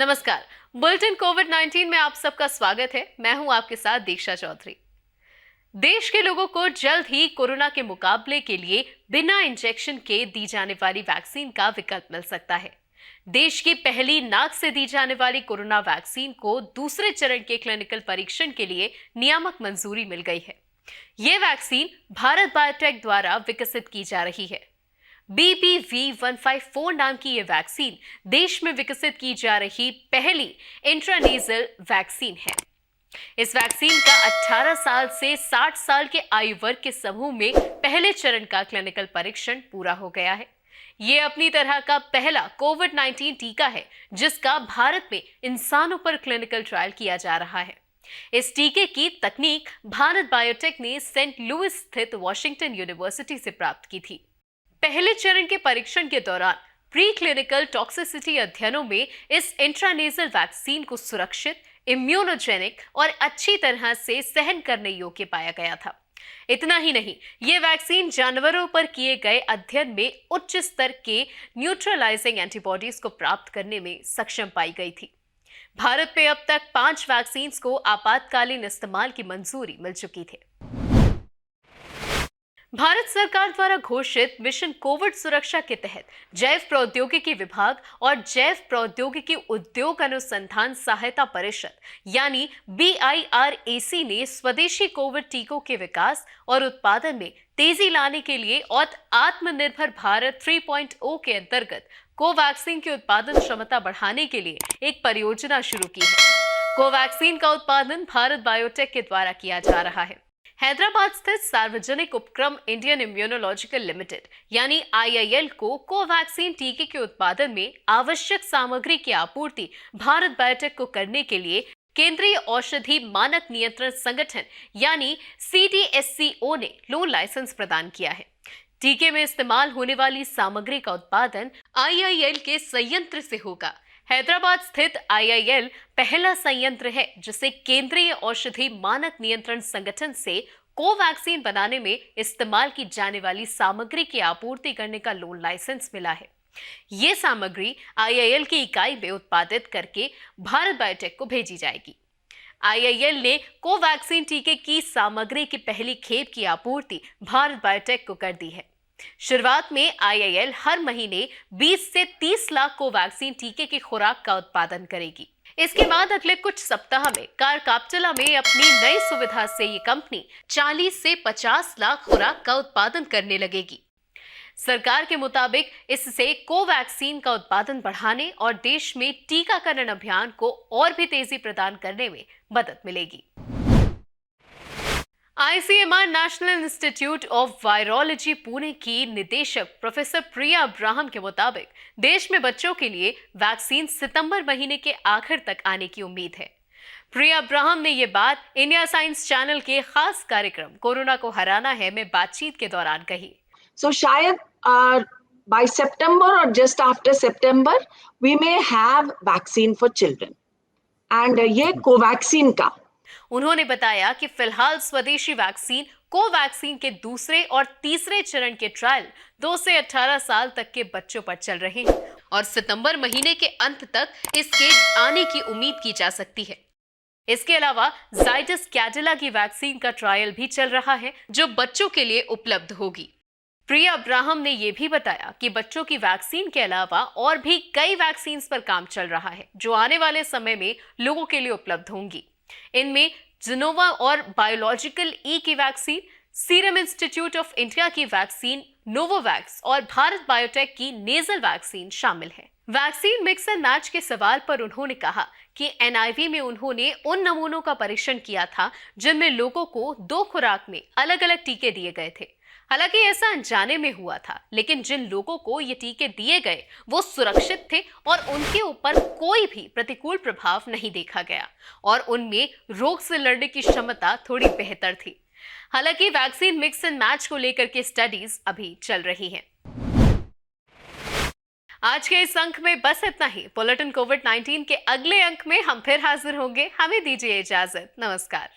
नमस्कार। बुलेटिन कोविड-19 में आप सबका स्वागत है। मैं हूं आपके साथ दीक्षा चौधरी। देश के लोगों को जल्द ही कोरोना के मुकाबले के लिए बिना इंजेक्शन के दी जाने वाली वैक्सीन का विकल्प मिल सकता है। देश की पहली नाक से दी जाने वाली कोरोना वैक्सीन को दूसरे चरण के क्लिनिकल परीक्षण के लिए नियामक मंजूरी मिल गई है। ये वैक्सीन भारत बायोटेक द्वारा विकसित की जा रही है। BBV154 नाम की ये वैक्सीन देश में विकसित की जा रही पहली इंट्रानेजल वैक्सीन है। इस वैक्सीन का 18 साल से 60 साल के आयु वर्ग के समूह में पहले चरण का क्लिनिकल परीक्षण पूरा हो गया है। ये अपनी तरह का पहला कोविड-19 टीका है जिसका भारत में इंसानों पर क्लिनिकल ट्रायल किया जा रहा है। इस टीके की तकनीक भारत बायोटेक ने सेंट लुइस स्थित वॉशिंगटन यूनिवर्सिटी से प्राप्त की थी। पहले चरण के परीक्षण के दौरान प्री क्लिनिकल टॉक्सिसिटी अध्ययनों में इस इंट्रानेजल वैक्सीन को सुरक्षित, इम्यूनोजेनिक और अच्छी तरह से सहन करने योग्य पाया गया था। इतना ही नहीं, ये वैक्सीन जानवरों पर किए गए अध्ययन में उच्च स्तर के न्यूट्रलाइजिंग एंटीबॉडीज को प्राप्त करने में सक्षम पाई गई थी। भारत में अब तक 5 वैक्सीन को आपातकालीन इस्तेमाल की मंजूरी मिल चुकी थी। भारत सरकार द्वारा घोषित मिशन कोविड सुरक्षा के तहत जैव प्रौद्योगिकी विभाग और जैव प्रौद्योगिकी उद्योग अनुसंधान सहायता परिषद यानी BIRAC ने स्वदेशी कोविड टीकों के विकास और उत्पादन में तेजी लाने के लिए और आत्मनिर्भर भारत 3.0 के अंतर्गत कोवैक्सीन की उत्पादन क्षमता बढ़ाने के लिए एक परियोजना शुरू की है। कोवैक्सीन का उत्पादन भारत बायोटेक के द्वारा किया जा रहा है। हैदराबाद स्थित सार्वजनिक उपक्रम इंडियन इम्यूनोलॉजिकल लिमिटेड यानी IIL को कोवैक्सीन टीके के उत्पादन में आवश्यक सामग्री की आपूर्ति भारत बायोटेक को करने के लिए केंद्रीय औषधि मानक नियंत्रण संगठन यानी CDSCO ने लोन लाइसेंस प्रदान किया है। टीके में इस्तेमाल होने वाली सामग्री का उत्पादन IIL के संयंत्र से होगा। हैदराबाद स्थित IIL पहला संयंत्र है जिसे केंद्रीय औषधि मानक नियंत्रण संगठन से कोवैक्सीन बनाने में इस्तेमाल की जाने वाली सामग्री की आपूर्ति करने का लोन लाइसेंस मिला है। ये सामग्री IIL की इकाई में उत्पादित करके भारत बायोटेक को भेजी जाएगी। IIL ने कोवैक्सीन टीके की सामग्री की पहली खेप की आपूर्ति भारत बायोटेक को कर दी है। शुरुआत में IIL हर महीने 20 से 30 लाख कोवैक्सीन टीके की खुराक का उत्पादन करेगी। इसके बाद अगले कुछ सप्ताह में कारकापटला में अपनी नई सुविधा से ये कंपनी 40 से 50 लाख खुराक का उत्पादन करने लगेगी। सरकार के मुताबिक इससे कोवैक्सीन का उत्पादन बढ़ाने और देश में टीकाकरण अभियान को और भी तेजी प्रदान करने में मदद मिलेगी। ICMR national institute of virology Pune की निदेशक प्रोफेसर प्रिया अब्राहम के मुताबिक देश में बच्चों के लिए वैक्सीन सितंबर महीने के आखिर तक आने की उम्मीद है। प्रिया अब्राहम ने ये बात इंडिया साइंस चैनल के खास कार्यक्रम कोरोना को हराना है में बातचीत के दौरान कही। शायद by September or just after September we may have vaccine for children and ये कोवैक्सीन का। उन्होंने बताया कि फिलहाल स्वदेशी वैक्सीन कोवैक्सीन के दूसरे और तीसरे चरण के ट्रायल 2 से 18 साल तक के बच्चों पर चल रहे हैं और सितंबर महीने के अंत तक इसके आने की उम्मीद की जा सकती है। इसके अलावा जाइडस कैडिला की वैक्सीन का ट्रायल भी चल रहा है जो बच्चों के लिए उपलब्ध होगी। प्रिया अब्राहम ने यह भी बताया कि बच्चों की वैक्सीन के अलावा और भी कई वैक्सीन पर काम चल रहा है जो आने वाले समय में लोगों के लिए उपलब्ध होंगी। इनमें जिनोवा और बायोलॉजिकल ई की vaccine, serum institute of India की वैक्सीन नोवोवैक्स और भारत बायोटेक की नेजल वैक्सीन शामिल है। वैक्सीन मिक्स एंड मैच के सवाल पर उन्होंने कहा कि NIV में उन्होंने उन नमूनों का परीक्षण किया था जिनमें लोगों को 2 खुराक में अलग अलग टीके दिए गए थे। हालांकि ऐसा अनजाने में हुआ था, लेकिन जिन लोगों को ये टीके दिए गए वो सुरक्षित थे और उनके ऊपर कोई भी प्रतिकूल प्रभाव नहीं देखा गया और उनमें रोग से लड़ने की क्षमता थोड़ी बेहतर थी। हालांकि वैक्सीन मिक्स एंड मैच को लेकर के स्टडीज अभी चल रही हैं। आज के इस अंक में बस इतना ही। बुलेटिन कोविड-19 के अगले अंक में हम फिर हाजिर होंगे। हमें दीजिए इजाजत। नमस्कार।